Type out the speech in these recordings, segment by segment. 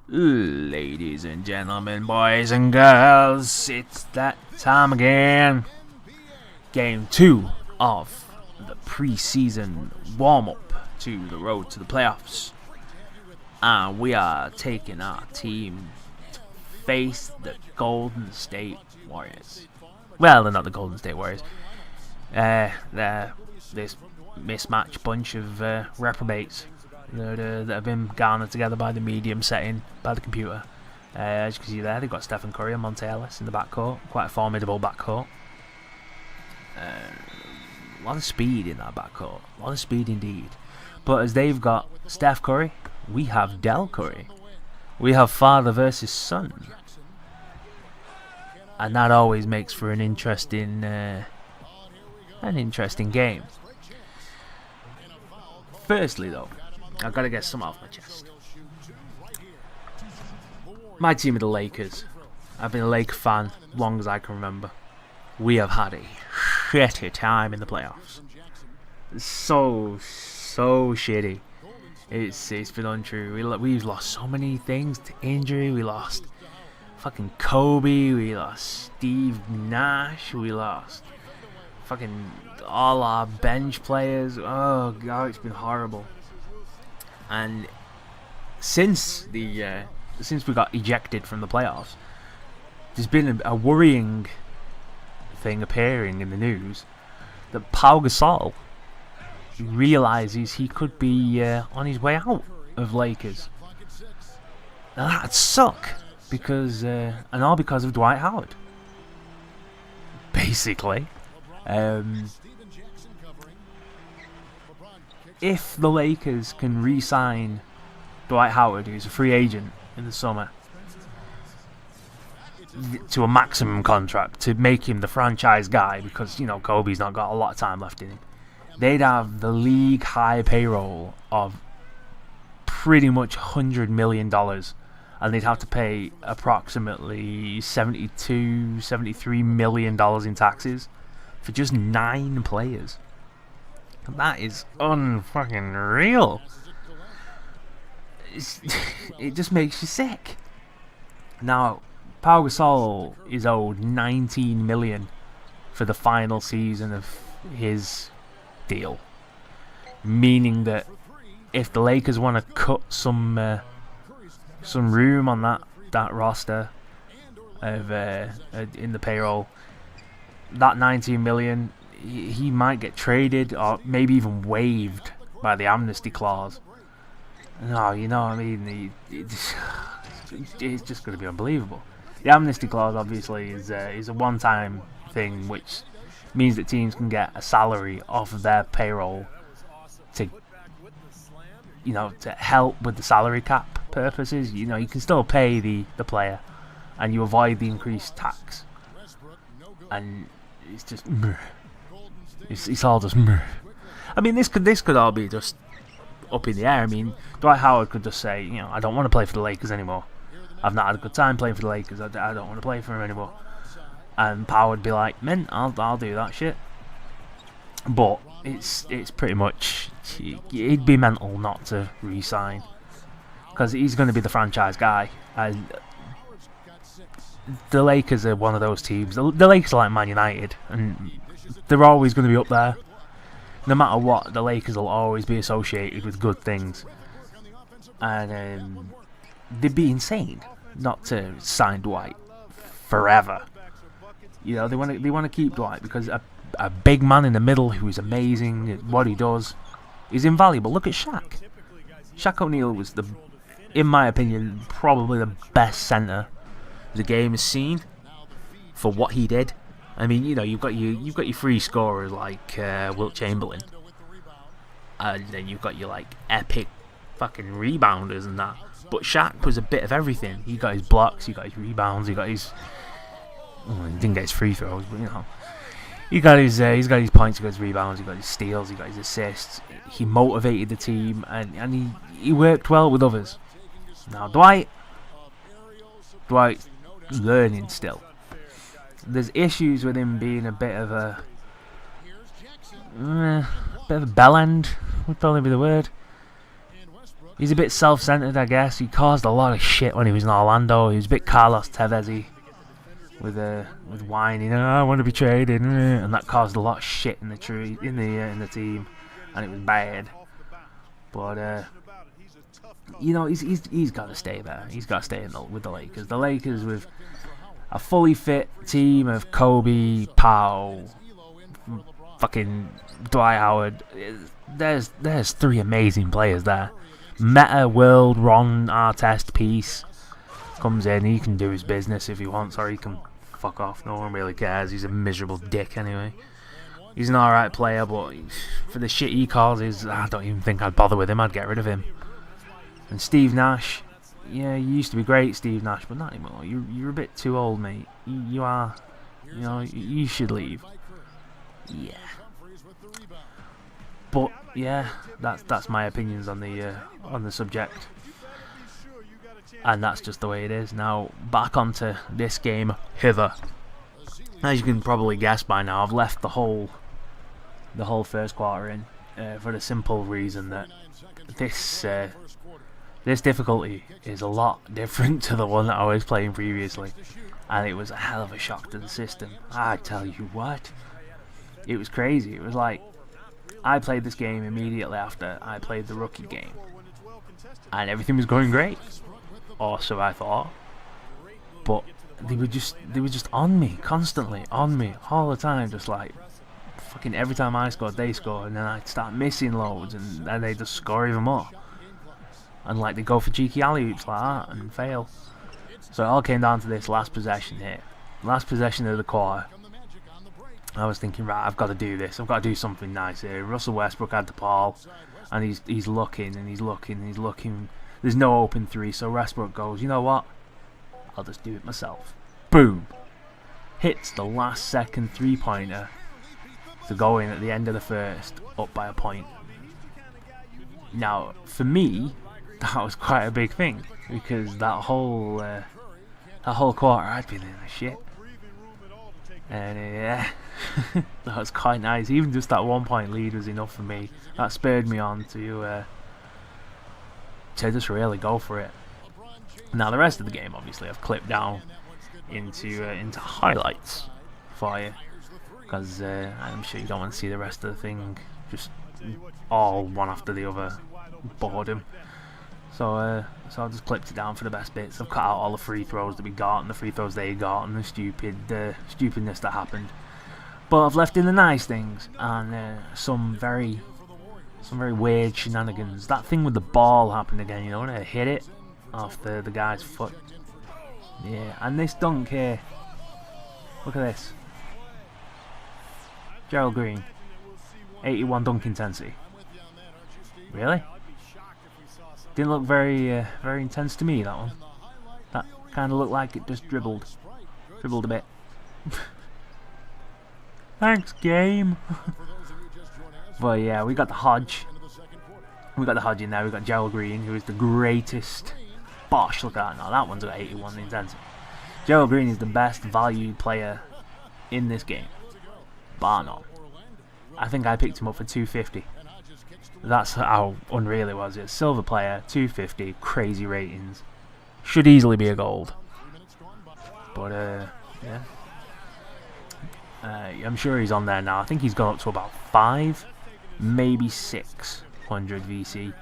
Ladies and gentlemen, boys and girls, it's that time again. Game 2 of the pre-season warm-up to the road to the playoffs. And we are taking our team to face the Golden State Warriors. Well, they're not the Golden State Warriors. They're this mismatched bunch of reprobates that have been garnered together by the medium setting, by the computer. As you can see there, they've got Stephon Curry and Monta Ellis in the backcourt. Quite a formidable backcourt. A lot of speed in that backcourt. A lot of speed indeed. But as they've got Steph Curry, we have Dell Curry. We have father versus son. And that always makes for an interesting game. Firstly though, I've got to get some off my chest. My team are the Lakers. I've been a Laker fan long as I can remember. We have had a shitty time in the playoffs. So shitty. It's been untrue. We've lost so many things to injury. We lost fucking Kobe. We lost Steve Nash. We lost fucking all our bench players. Oh god, it's been horrible. And since we got ejected from the playoffs, there's been a worrying thing appearing in the news that Pau Gasol realizes he could be on his way out of Lakers. Now that'd suck, because and all because of Dwight Howard. Basically, if the Lakers can re-sign Dwight Howard, who's a free agent in the summer, to a maximum contract to make him the franchise guy, because you know Kobe's not got a lot of time left in him, they'd have the league high payroll of pretty much $100 million, and they'd have to pay approximately $73 million in taxes for just 9 players. That is unfucking real. It just makes you sick. Now, Pau Gasol is owed $19 million for the final season of his deal, meaning that if the Lakers want to cut some room on that roster of in the payroll, that $19 million, he might get traded or maybe even waived by the amnesty clause. No, you know what I mean? It's just going to be unbelievable. The amnesty clause obviously is a one-time thing, which means that teams can get a salary off of their payroll to help with the salary cap purposes. You know, you can still pay the player, and you avoid the increased tax. And it's just it's all just I mean, this could all be just up in the air. I mean, Dwight Howard could just say, I don't want to play for the Lakers anymore. I've not had a good time playing for the Lakers. I don't want to play for him anymore. And Powell would be like, "Man, I'll do that shit." But it's pretty much, he'd be mental not to re-sign, because he's going to be the franchise guy. And the Lakers are one of those teams. The Lakers are like Man United, and they're always going to be up there. No matter what, the Lakers will always be associated with good things. And they'd be insane not to sign Dwight forever. You know, they want to keep Dwight because a big man in the middle who is amazing at what he does is invaluable. Look at Shaq. Shaq O'Neal was, in my opinion, probably the best centre the game has seen for what he did. I mean, you've got your free scorers like Wilt Chamberlain, and then you've got your like epic fucking rebounders and that. But Shaq was a bit of everything. He got his blocks, he got his rebounds, he didn't get his free throws, but he's got his points, he got his rebounds, he got his steals, he got his assists. He motivated the team, and he worked well with others. Now Dwight's learning still. There's issues with him being a bit of a bell end, would probably be the word. He's a bit self-centered, I guess. He caused a lot of shit when he was in Orlando. He was a bit Carlos Tevez-y with whining. Oh, I want to be traded, and that caused a lot of shit in the team, and it was bad. But you know, he's got to stay there. He's got to stay with the Lakers. The Lakers with a fully fit team of Kobe, Powell, fucking Dwight Howard. There's 3 amazing players there. Meta World Ron Artest piece comes in. He can do his business if he wants, or he can fuck off. No one really cares. He's a miserable dick anyway. He's an alright player, but for the shit he causes, I don't even think I'd bother with him. I'd get rid of him. And Steve Nash, yeah, you used to be great, Steve Nash, but not anymore. You're a bit too old, mate. You are. You know, you should leave. Yeah. But yeah, that's my opinions on the subject, and that's just the way it is. Now back onto this game hither. As you can probably guess by now, I've left the whole first quarter in for the simple reason that this difficulty is a lot different to the one that I was playing previously, and it was a hell of a shock to the system. I tell you what, it was crazy. It was like, I played this game immediately after I played the rookie game, and everything was going great, or so I thought. But they were just on me, constantly on me, all the time, just like fucking every time I scored, they scored, and then I'd start missing loads, and then they just score even more, and like they go for cheeky alley-oops like that and fail. So it all came down to this last possession here, last possession of the quarter. I was thinking, right, I've got to do this. I've got to do something nice here. Russell Westbrook had the ball, and he's looking, and he's looking, and he's looking. There's no open 3, so Westbrook goes, you know what? I'll just do it myself. Boom! Hits the last second 3-pointer to go in at the end of the first, up by a point. Now, for me, that was quite a big thing, because that whole quarter I'd been in the shit. And yeah, that was quite nice. Even just that 1-point lead was enough for me. That spurred me on to just really go for it. Now the rest of the game, obviously, I've clipped down into highlights for you, because I'm sure you don't want to see the rest of the thing just all one after the other boredom. So I just clipped it down for the best bits. I've cut out all the free throws that we got, and the free throws they got, and the stupidness that happened. But I've left in the nice things, and some very weird shenanigans. That thing with the ball happened again, you know, when I hit it off the guy's foot. Yeah, and this dunk here. Look at this. Gerald Green, 81 dunk intensity. Really? Didn't look very intense to me, that one. That kind of looked like it just dribbled a bit. Thanks, game. But yeah, we got the Hodge. We got the Hodge in there. We got Gerald Green, who is the greatest. Bosh, look at that. Now that one's got 81 intensity. Gerald Green is the best valued player in this game, bar none. I think I picked him up for 250. That's how unreal it was. It's silver player, 250, crazy ratings. Should easily be a gold. But yeah. I'm sure he's on there now. I think he's gone up to about 5, maybe 600 VC.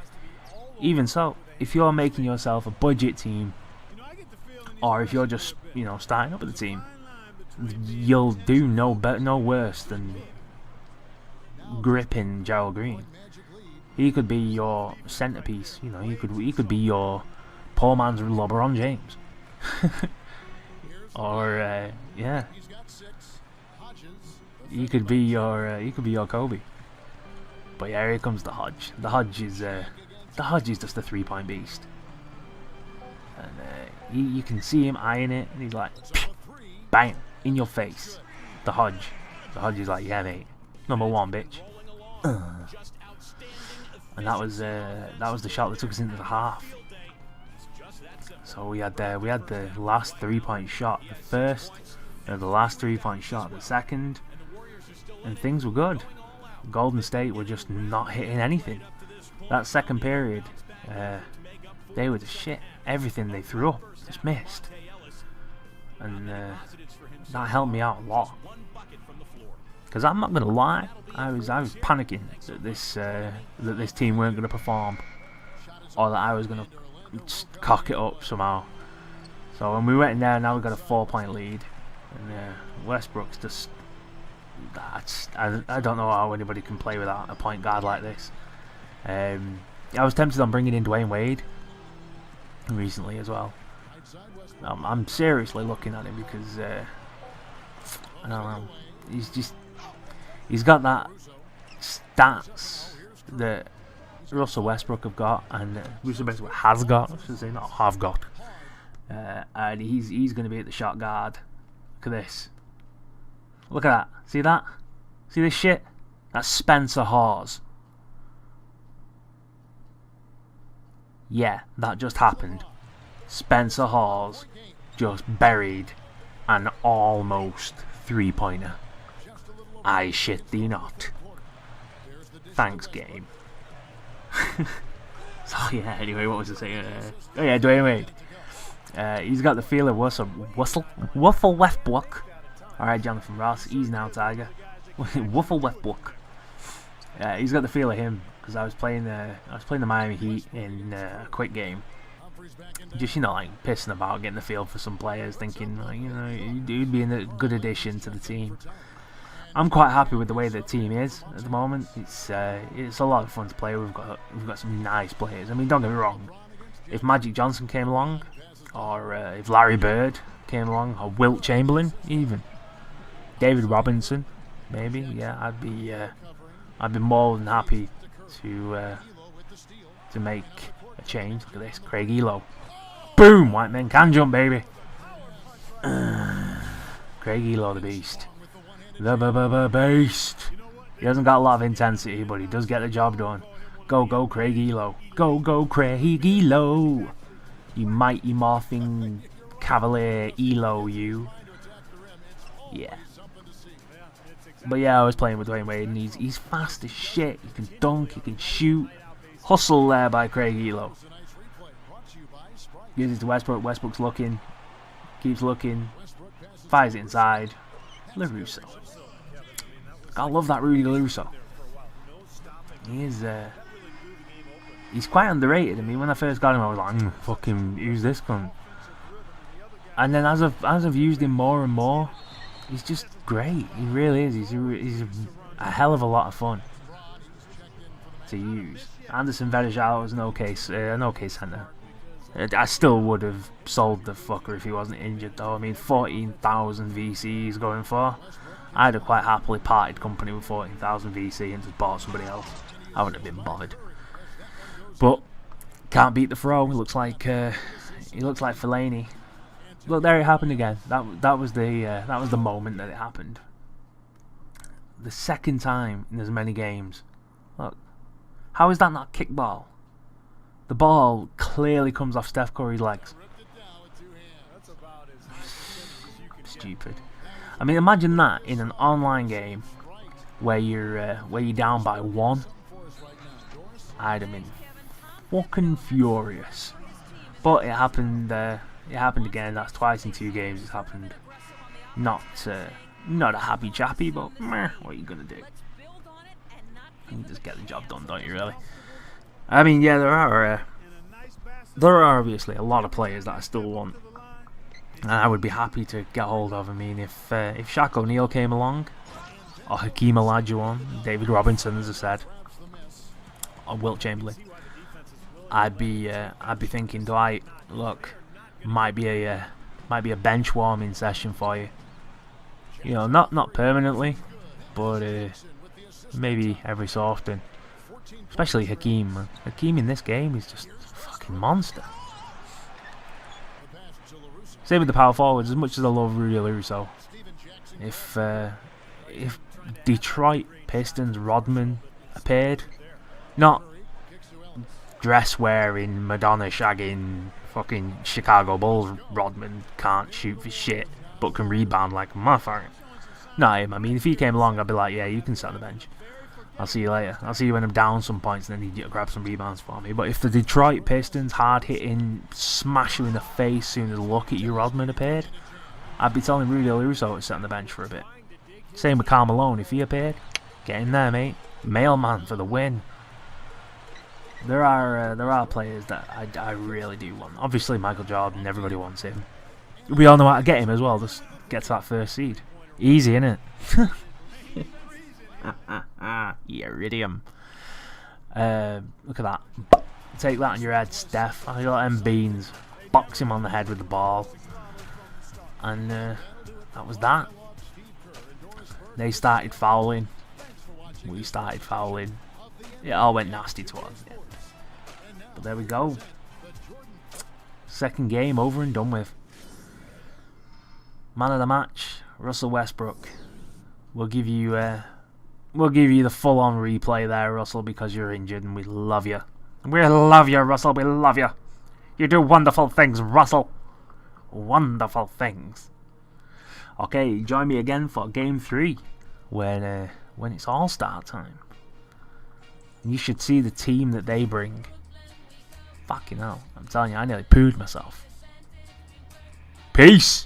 Even so, if you're making yourself a budget team, or if you're just, you know, starting up with the team, you'll do no worse than gripping Gerald Green. He could be your centerpiece, you know. He could be your poor man's LeBron James, or yeah, he could be your Kobe. But yeah, here comes the Hodge. The Hodge is just a 3-point beast, and you can see him eyeing it, and he's like, bang, in your face. The Hodge is like, yeah, mate, number 1, bitch. And that was the shot that took us into the half. So we had the last 3-point shot, the first, the last 3-point shot, the second, and things were good. Golden State were just not hitting anything. That second period, they were just shit. Everything they threw up just missed, and that helped me out a lot. Because I'm not gonna lie, I was panicking that this team weren't gonna perform, or that I was gonna just cock it up somehow. So when we went in there, now we've got a 4-point lead, and Westbrook's just I don't know how anybody can play without a point guard like this. I was tempted on bringing in Dwayne Wade recently as well. I'm seriously looking at him because I don't know. He's got that stats that Russell Westbrook have got, and Russell Westbrook has got. I should say not have got. And he's going to be at the shot guard. Look at this. Look at that. See that? See this shit? That's Spencer Hawes. Yeah, that just happened. Spencer Hawes just buried an almost 3-pointer. I shit thee not. Thanks, game. So yeah, anyway, what was I saying? Oh yeah, Dwayne Wade. He's got the feel of Wuffle Westbrook. Alright, Jonathan Ross, he's now Tiger. Wuffle Westbrook. He's got the feel of him, because I was playing the Miami Heat in a quick game. Just, like pissing about, getting the feel for some players, thinking, he'd be a good addition to the team. I'm quite happy with the way the team is at the moment. It's a lot of fun to play. We've got some nice players. I mean, don't get me wrong. If Magic Johnson came along, or if Larry Bird came along, or Wilt Chamberlain, even David Robinson, maybe, yeah, I'd be more than happy to make a change. Look at this, Craig Elo. Boom! White men can jump, baby. Craig Elo, the beast. The beast. He hasn't got a lot of intensity, but he does get the job done. Go, Craig Elo. Go, Craig Elo. You mighty morphing cavalier Elo, you. Yeah. But yeah, I was playing with Dwayne Wade, and he's fast as shit. He can dunk, he can shoot. Hustle there by Craig Elo. Gives it to Westbrook. Westbrook's looking. Keeps looking. Fires it inside. Larusso. I love that Rudy Larusso. He's quite underrated. I mean, when I first got him, I was like, fucking, who's this cunt? And then as I've used him more and more, he's just great. He really is. He's a hell of a lot of fun to use. Anderson Varejao was an okay centre. I still would have sold the fucker if he wasn't injured, though. I mean, 14,000 VCs going for. I'd have quite happily parted company with 14,000 VC and just bought somebody else. I wouldn't have been bothered. But can't beat the throw. He looks like Fellaini. Look, there it happened again. That was the moment that it happened. The second time in as many games. Look, how is that not kickball? The ball clearly comes off Steph Curry's legs. Stupid. I mean, imagine that in an online game where you're down by 1. I'd have been fucking furious. But it happened. It happened again. That's twice in 2 games. It's happened. Not a happy chappy, but meh, what are you gonna do? You just get the job done, don't you? Really? I mean, yeah, there are obviously a lot of players that I still want, and I would be happy to get hold of. I mean, if Shaq O'Neal came along, or Hakeem Olajuwon, David Robinson, as I said, or Wilt Chamberlain, I'd be thinking, Dwight, look, might be a bench warming session for you. You know, not permanently, but maybe every so often. Especially Hakeem, man. Hakeem in this game is just a fucking monster. Same with the power forwards. As much as I love Rudy Larusso, if Detroit Pistons Rodman appeared, not dress wearing, Madonna shagging, fucking Chicago Bulls Rodman can't shoot for shit but can rebound like a motherfucker. Not him. I mean, if he came along, I'd be like, yeah, you can sit on the bench. I'll see you later. I'll see you when I'm down some points and then need you to grab some rebounds for me. But if the Detroit Pistons, hard-hitting, smash you in the face as soon as look at you Rodman appeared, I'd be telling Rudy Larusso to sit on the bench for a bit. Same with Karl Malone. If he appeared, get in there, mate. Mailman for the win. There are players that I really do want. Obviously, Michael Jordan, everybody wants him. We all know how to get him as well. Just get to that first seed. Easy, innit? Yeah, Iridium. Look at that. Take that on your head, Steph. I got them beans. Box him on the head with the ball. And that was that. They started fouling. We started fouling. It all went nasty towards the end. But there we go. Second game over and done with. Man of the match, Russell Westbrook. We'll give you the full-on replay there, Russell, because you're injured and we love you. We love you, Russell. We love you. You do wonderful things, Russell. Wonderful things. Okay, join me again for Game 3 when it's All-Star time. You should see the team that they bring. Fucking hell. I'm telling you, I nearly pooed myself. Peace!